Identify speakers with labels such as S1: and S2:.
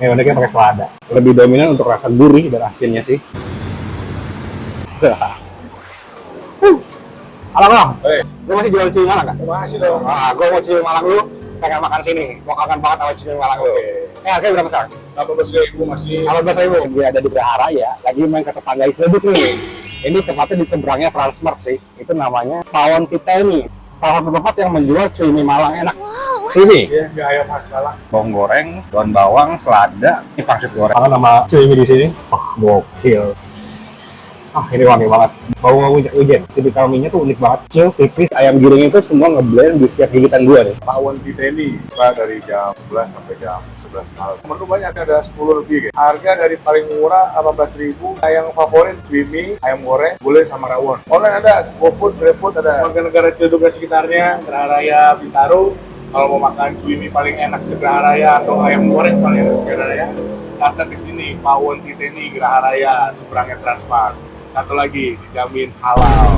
S1: Ini uniknya pakai selada. Lebih dominan untuk rasa gurih dan asinnya sih. Halo Bang, lu masih jual cumi Malang kan?
S2: Masih dong.
S1: Ah, gue mau cumi Malang dulu, pengen makan sini. Mau kangen banget sama cumi Malang dulu. Harganya berapa sekarang?
S2: 18.000 masih.
S1: 18.000. Gue ada di Geraha ya, lagi main ke tetangga Icebut nih. Ini tempatnya di seberangnya Transmart sih. Itu namanya Pawon Titeni. Salah satu tempat yang menjual cumi Malang enak. Sini.
S2: Iya, mie ayam khas Malang.
S1: Bawang goreng, daun bawang, selada, ini pangsit goreng. Kalau nama cumi di sini, gokil. Ini wangi banget. Bau hujan. Tipikal mie-nya tuh unik banget. Kecil, tipis, ayam giring itu semua ngeblend di setiap gigitan gua nih.
S2: Pawon Titeni buka dari jam 11 sampai jam 11 malam. Menu banyak, ada 10 lebih. Gitu. Harga dari paling murah 18.000. Yang favorit cumi, ayam goreng, gulai sama rawon. Online ada, GoFood, GrabFood ada. Warga negara Ciledug dan sekitarnya, Geraha Raya Bintaro. Kalau mau makan cumi paling enak Geraha Raya atau ayam goreng paling enak Geraha Raya, datang ke sini Pawon Titeni Geraha Raya seberangnya Transmart. Satu lagi, dijamin halal.